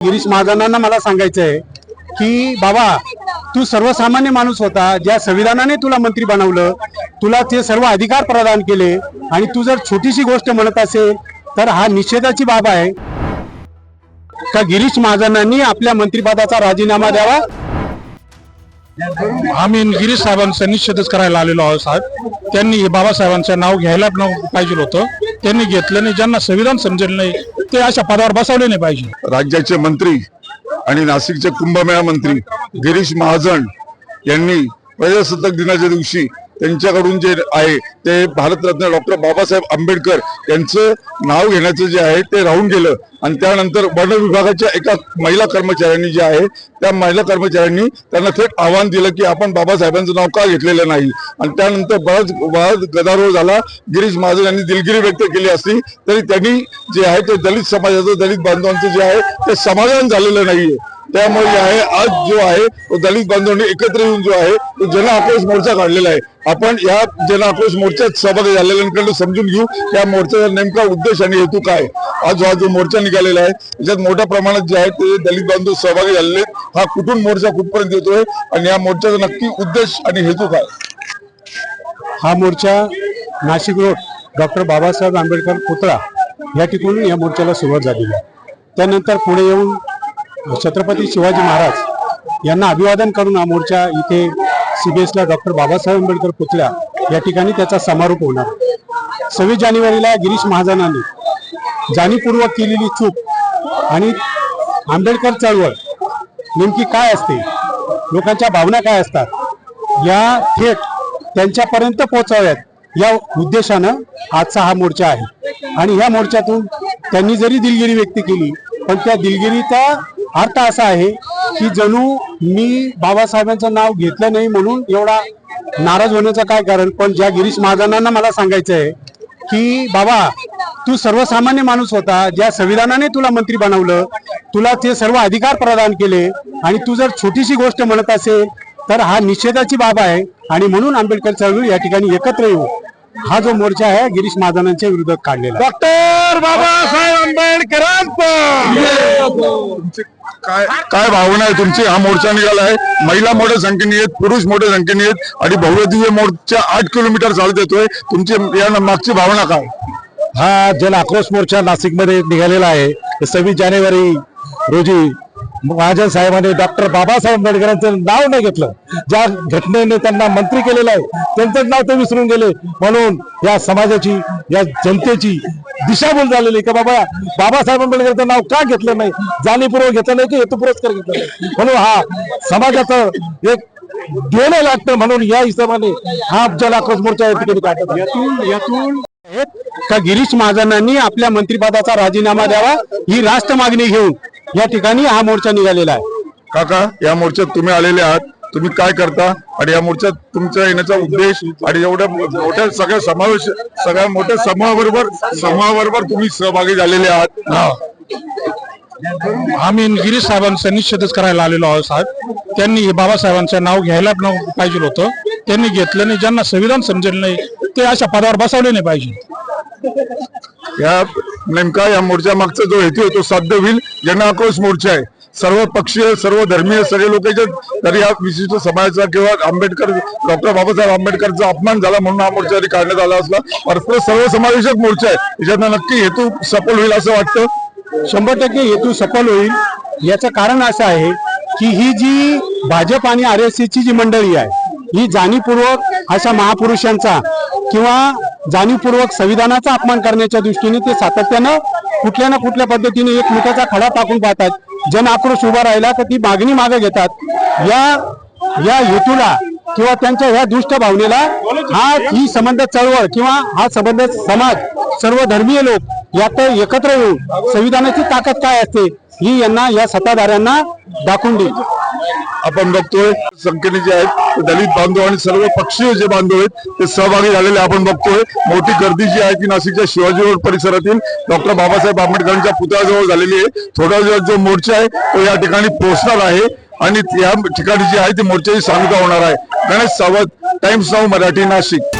गिरीश महाजनांना मला सांगायचं आहे की बाबा, तू सर्वसामान्य माणूस होता, ज्या संविधानाने तुला मंत्री बनवलं, तुला ते सर्व अधिकार प्रदान केले, आणि तू जर छोटीशी गोष्ट म्हणत असेल तर हा निषेधाची बाब आहे का गिरीश महाजनांनी आपल्या मंत्रिपदाचा राजीनामा द्यावा। आम्ही गिरीश साहेबांचा निषेधच करायला आलेलो आहोत साहेब। त्यांनी बाबासाहेबांचं नाव घ्यायला पाहिजे होतं, त्यांनी घेतलं नाही। ज्यांना संविधान समजेल नाही ते अशा पदावर बसवले नाही पाहिजे। राज्याचे मंत्री आणि नाशिकचे कुंभमेळा मंत्री गिरीश महाजन यांनी प्रजासत्ताक दिनाच्या दिवशी त्यांच्याकडून जे आहे ते भारतरत्न डॉक्टर बाबासाहेब आंबेडकर यांचं नाव घेण्याचं जे आहे ते राहून गेलं, आणि त्यानंतर वन विभागाच्या एका महिला कर्मचाऱ्यांनी जे आहे त्या महिला कर्मचाऱ्यांनी त्यांना थेट आव्हान दिलं की आपण बाबासाहेबांचं नाव का घेतलेलं नाही, आणि त्यानंतर बराच गदारोळ झाला। गिरीश महाजन यांनी दिलगिरी व्यक्त केली असली तरी त्यांनी जे आहे ते दलित समाजाचं, दलित बांधवांचं जे आहे ते समाधान झालेलं नाहीये। त्यामुळे आहे आज जो आहे तो दलित बांधवांनी एकत्र येऊन जो आहे तो जन आक्रोश मोर्चा काढलेला आहे। आपण या जन आक्रोश मोर्चात सहभागी झालेल्यांकडे समजून घेऊ या मोर्चाचा नेमका उद्देश आणि हेतू काय। आज जो मोर्चा निघालेला आहे त्याच्यात मोठ्या प्रमाणात जे आहे ते दलित बांधव सहभागी झालेले आहेत। हा कुठून मोर्चा कुठपर्यंत येतोय आणि या मोर्चाचा नक्की उद्देश आणि हेतू काय। हा मोर्चा नाशिक रोड डॉक्टर बाबासाहेब आंबेडकर पुतळा या ठिकाणी या मोर्चाला सुरुवात झालेली आहे। त्यानंतर पुढे येऊन छत्रपती शिवाजी महाराज यांना अभिवादन करून हा मोर्चा इथे सीबीएसला डॉक्टर बाबासाहेब आंबेडकर पुतळा या ठिकाणी त्याचा समारोप होणार। 26 जानेवारीला गिरीश महाजनांनी जाणीवपूर्वक केलेली चूक आणि आंबेडकर चळवळ नेमकी काय असते, लोकांच्या भावना काय असतात, या थेट त्यांच्यापर्यंत पोहोचाव्यात या उद्देशानं आजचा हा मोर्चा आहे। आणि या मोर्चातून त्यांनी जरी दिलगिरी व्यक्त केली पण त्या दिलगिरीचा अर्थ असा आहे की जणू मी बाबासाहेबांचं नाव घेतलं नाही म्हणून एवढा नाराज होण्याचं काय कारण। पण ज्या गिरीश महाजनांना मला सांगायचं आहे की बाबा, तू सर्वसामान्य माणूस होता, ज्या संविधानाने तुला मंत्री बनवलं, तुला ते सर्व अधिकार प्रदान केले, आणि तू जर छोटीशी गोष्ट म्हणत असेल तर हा निषेधाची बाब आहे। आणि म्हणून आंबेडकर चळवळ या ठिकाणी एकत्र येऊ हा जो मोर्चा आहे गिरीश महाजनांच्या विरोधात काढलेला। डॉक्टर बाबासाहेब आंबेडकरांचा काय भावना आहे तुमची। हा मोर्चा निघाला आहे, महिला मोठ्या संख्येने आहेत, पुरुष मोठ्या संख्येने आहेत, आणि भव्य दिव्य मोर्चा 8 किलोमीटर चालत येतोय। तुमची या मागची भावना काय। हा जन आक्रोश मोर्चा नाशिकमध्ये निघालेला आहे। 26 जानेवारी रोजी महाजन साहेबांनी डॉक्टर बाबासाहेब आंबेडकरांचं नाव नाही घेतलं, ज्या घटनेने त्यांना मंत्री केलेलं आहे त्यांचं नाव ते विसरून गेले, म्हणून या समाजाची, या जनतेची दिशाभूल झालेली की बाबा बाबासाहेब आंबेडकरांचं नाव का घेतलं नाही, जाणीवपूर्वक घेतलं नाही की हेतुपुरस्कार घेतलं नाही, म्हणून हा समाजाचं एक देणं लागतं, म्हणून या हिशोबाने हा जन आक्रोश मोर्चा या ठिकाणी काढतात। यातून का गिरीश महाजनांनी आपल्या मंत्रिपदाचा राजीनामा द्यावा ही राष्ट्र मागणी घेऊन या ठिकाणी हा मोर्चा निघालेला आहे। काका, या मोर्चात तुम्ही आलेले आहात, तुम्ही काय करता आणि या मोर्चात तुमच्या येण्याचा उद्देश आणि एवढ्या मोठ्या सगळ्या मोठ्या समूहाबरोबर तुम्ही सहभागी झालेले आहात। आम्ही गिरीश साहेबांचा निषेधच करायला आलेलो आहोत साहेब। त्यांनी बाबासाहेबांचं नाव घ्यायला पाहिजे होतं, त्यांनी घेतलं नाही। ज्यांना संविधान समजेल नाही ते अशा पदावर बसवले नाही पाहिजे। या नेमका या मोर्चा मागचा जो हेतू आहे तो साध्य होईल। जन आक्रोश मोर्चा आहे, सर्व पक्षीय, सर्व धर्मीय, सगळे लोक तरी या विशिष्ट समाजाचा किंवा आंबेडकर, डॉक्टर बाबासाहेब आंबेडकरचा अपमान झाला म्हणून हा मोर्चा काढण्यात आला असला, परस्पर सर्व समावेशक मोर्चा आहे। याच्यातनं नक्की हेतू सफल होईल असं वाटतं। 100% हेतू सफल होईल। याचं कारण असं आहे की ही जी भाजप आणि RSSची जी मंडळी आहे ही जाणीवपूर्वक अशा महापुरुषांचा किंवा जाणीवपूर्वक संविधानाचा अपमान करण्याच्या दृष्टीने ते सातत्यानं कुठल्या ना कुठल्या पद्धतीने एक मुठाचा खडा टाकून पाहतात। जन आक्रोश उभा राहिला तर ती मागणी मागे घेतात। या हेतूला किंवा त्यांच्या ह्या दुष्ट भावनेला ही संबंध चळवळ किंवा हा संबंध समाज, सर्व धर्मीय लोक यात एकत्र येऊन संविधानाची ताकद काय असते ही यांना, या सत्ताधाऱ्यांना दाखवून देईल। आपण बघतोय संख्येने जे आहेत दलित बांधव आणि सर्व पक्षीय जे बांधव आहेत ते सहभागी झालेले आपण बघतोय। मोठी गर्दी जी आहे ती नाशिकच्या शिवाजी रोड परिसरातील डॉक्टर बाबासाहेब आंबेडकरांच्या पुतळ्याजवळ झालेली आहे। थोडा वेळात जो मोर्चा आहे तो या ठिकाणी पोहोचणार आहे आणि या ठिकाणी जी आहे ती मोर्चाची सांगता होणार आहे। Ganesh Sawant, times now Marathi, Nashik.